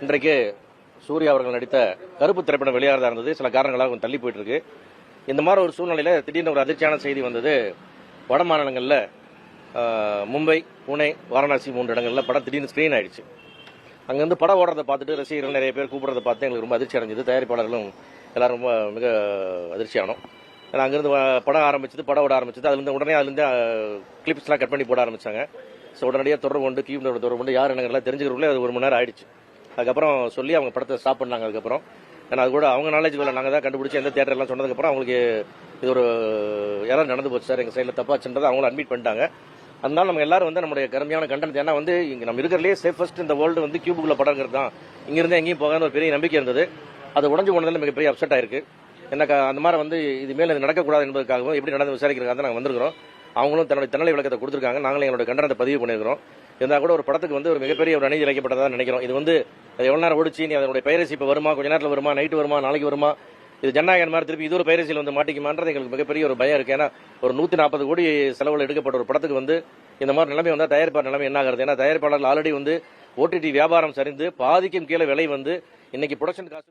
இன்றைக்கு சூர்யா அவர்கள் நடித்த கருப்பு திரைப்படம் வெளியாகிறதா இருந்தது. சில காரணங்களாக கொஞ்சம் தள்ளி போயிட்டு இருக்கு. இந்த மாதிரி ஒரு சூழ்நிலையில திடீர்னு ஒரு அதிர்ச்சியான செய்தி வந்தது. வட மாநிலங்களில் மும்பை, புனே, வாரணாசி 3 இடங்களில் படம் திடீர்னு ஸ்கிரீன் ஆயிடுச்சு. அங்கிருந்து படம் ஓடுறதை பார்த்துட்டு ரசிகர்கள் நிறைய பேர் கூப்பிடுறதை பார்த்து எங்களுக்கு ரொம்ப அதிர்ச்சி அடைஞ்சது. தயாரிப்பாளர்களும் எல்லாரும் ரொம்ப மிக அதிர்ச்சியானோம். ஏன்னா அங்கிருந்து படம் ஆரம்பிச்சது, படம் ஓட ஆரம்பிச்சது. அதுலேருந்து கிளிப்ஸ்லாம் கட் பண்ணி போட ஆரம்பிச்சாங்க. ஸோ உடனடியாக தொடர்பு கொண்டு கீபோர்டோட தொடர்பு கொண்டு யார் என்னங்கள்லாம் தெரிஞ்சுக்கிறவங்களே அது 1 மணி நேரம் ஆயிடுச்சு. அதுக்கப்புறம் சொல்லி அவங்க படத்தை ஸ்டாப் பண்ணாங்க. அதுக்கப்புறம் ஏன்னா அது கூட அவங்க நாலேஜ் இல்லை, நாங்கள் தான் கண்டுபிடிச்சி எந்த தேட்டர்லாம் சொன்னதுக்கப்புறம் அவங்களுக்கு இது ஒரு யாராவது நடந்து போச்சு சார், எங்கள் சைடில் தப்பாச்சுன்றதை அவங்களும் அட்மிட் பண்ணிட்டாங்க. அதனால நம்ம எல்லாரும் நம்முடைய கருமையான கண்டனத்தை, ஏன்னா இங்கே நம்ம இருக்கிறதுலே சேஃபஸ்ட் இந்த வேர்ல்டு கியூபுக்குள்ள படங்கிறது தான். இங்கிருந்து எங்கேயும் போகாத ஒரு பெரிய நம்பிக்கை இருந்தது. அது உடஞ்சு போனதில் மிகப்பெரிய அப்செட் ஆயிருக்கு. எனக்கு அந்த மாதிரி இது மேலே இது நடக்கக்கூடாது என்பதற்காகவும் எப்படி நடந்து விசாரிக்கிறதுக்காக நாங்கள் வந்திருக்கிறோம். அவங்களும் தன்னுடைய தன்னலை விளக்கத்தை கொடுத்துருக்காங்க. நாங்களும் எங்களோட கண்டனத்தை பதிவு பண்ணியிருக்கிறோம். இருந்தால் கூட ஒரு படத்துக்கு ஒரு மிகப்பெரிய ஒரு அநீதி இழைக்கப்பட்டதாக நினைக்கிறோம். இது எவ்வளோ நேரம் ஓடிச்சு, நீ அதனுடைய பைரசி இப்போ வருமா, கொஞ்ச நேரத்தில் வருமா, நைட்டு வருமா, நாளைக்கு வருமா, இது ஜனநாயகம் மாதிரி திருப்பி இது ஒரு பைரசியில் மாட்டிக்குமான்றது எங்களுக்கு மிகப்பெரிய ஒரு பயம் இருக்கு. ஏன்னா ஒரு 140 கோடி செலவில் எடுக்கப்பட்ட ஒரு படத்துக்கு இந்த மாதிரி நிலைமை வந்தால் தயாரிப்பாளர் நிலைமை என்ன ஆகுறது? ஏன்னா தயாரிப்பாளர்கள் ஆல்ரெடி OTT வியாபாரம் சரிந்து பாதிக்கும் கீழே விலை இன்னைக்கு ப்ரொடக்ஷன் காசு